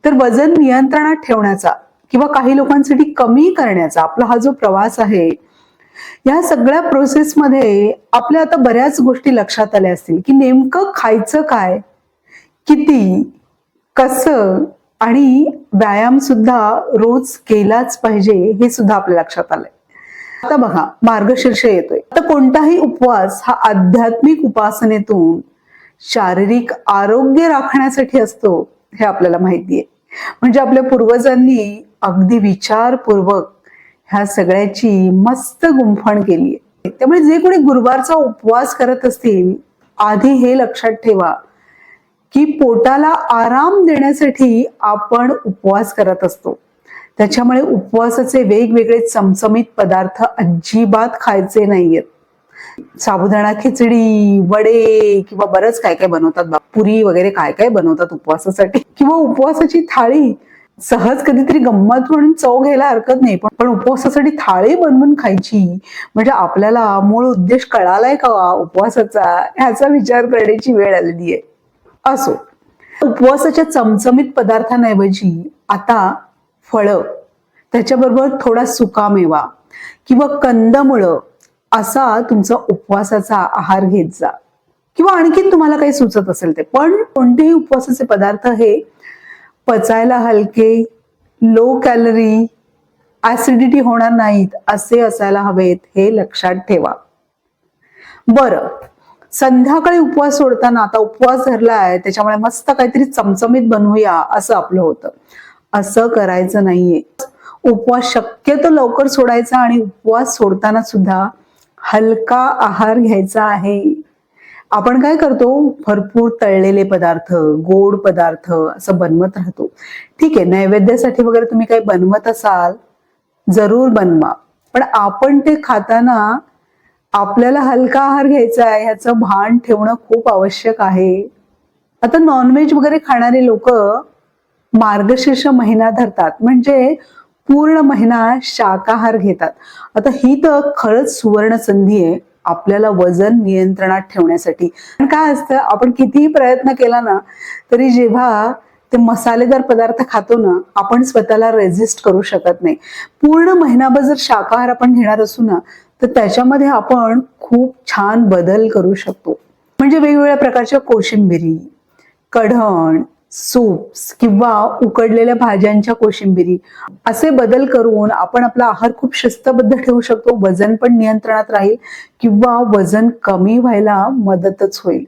तर वजन नियंत्रणात ठेवण्याचा किंवा काही लोकांसाठी कमी करण्याचा आपला हा जो प्रवास आहे, या सगळ्या प्रोसेसमध्ये आपल्या आता बऱ्याच गोष्टी लक्षात आल्या असतील की नेमकं खायचं काय, किती, कसं आणि व्यायाम सुद्धा रोज केलाच पाहिजे हे सुद्धा आपल्या लक्षात आलंय. आता बघा, मार्गशीर्ष येतोय. आता कोणताही उपवास हा आध्यात्मिक उपासनेतून शारीरिक आरोग्य राखण्यासाठी असतो हे आपल्याला माहितीये. म्हणजे आपल्या पूर्वजांनी अगदी विचारपूर्वक ह्या सगळ्याची मस्त गुंफण केली आहे. त्यामुळे जे कोणी गुरुवारचा उपवास करत असतील, आधी हे लक्षात ठेवा की पोटाला आराम देण्यासाठी आपण उपवास करत असतो. त्याच्यामुळे उपवासाचे वेगवेगळे चमचमीत पदार्थ अजिबात खायचे नाहीयेत. साबुदाणा खिचडी, वडे किंवा बरंच काय काय बनवतात, पुरी वगैरे काय काय बनवतात उपवासासाठी, किंवा उपवासाची थाळी. सहज कधीतरी गंमत म्हणून चव घ्यायला हरकत नाही, पण उपवासासाठी थाळी बनवून खायची म्हणजे आपल्याला मूळ उद्देश कळालाय का उपवासाचा, ह्याचा विचार करण्याची वेळ आलेली आहे. असो, उपवासाच्या चमचमीत पदार्थांऐवजी आता फळं, त्याच्याबरोबर थोडा सुकामेवा किंवा कंदमुळं असा तुमचा उपवासाचा आहार घेत जा. किंवा आणखीन तुम्हाला काही सुचत असेल ते. पण कोणतेही उपवासाचे पदार्थ हे पचायला हलके, लो कॅलरी, ऍसिडिटी होणार नाहीत असे असायला हवेत, हे लक्षात ठेवा. बरं, संध्याकाळी उपवास सोडताना आता उपवास धरलाय त्याच्यामुळे मस्त काहीतरी चमचमीत बनवूया असं आपलं होतं. असं करायचं नाहीये. उपवास शक्यतो लवकर सोडायचा आणि उपवास सोडताना सुद्धा हलका आहार घ्यायचा आहे. आपण काय करतो, भरपूर तळलेले पदार्थ, गोड पदार्थ असं बनवत राहतो. ठीक आहे, नैवेद्यासाठी वगैरे तुम्ही काही बनवत असाल, जरूर बनवा, पण आपण ते खाताना आपल्याला हलका आहार घ्यायचा आहे ह्याचं भान ठेवणं खूप आवश्यक आहे. आता नॉनव्हेज वगैरे खाणारे लोक मार्गशीर्ष महिना धरतात, म्हणजे पूर्ण महिना शाकाहार घेतात. आता ही तर खरंच सुवर्ण संधी आहे आपल्याला वजन नियंत्रणात ठेवण्यासाठी. काय असतं, आपण कितीही प्रयत्न केला ना तरी जेव्हा ते मसालेदार पदार्थ खातो ना, आपण स्वतःला रेजिस्ट करू शकत नाही. पूर्ण महिनाभर जर शाकाहार आपण घेणार असू ना, तर त्याच्यामध्ये आपण खूप छान बदल करू शकतो. म्हणजे वेगवेगळ्या प्रकारच्या कोशिंबिरी, कढण, सूप्स किंवा उकडलेल्या भाज्यांच्या कोशिंबिरी असे बदल करून आपण आपला आहार खूप शिस्तबद्ध ठेवू शकतो. वजन पण नियंत्रणात राहील किंवा वजन कमी व्हायला मदतच होईल.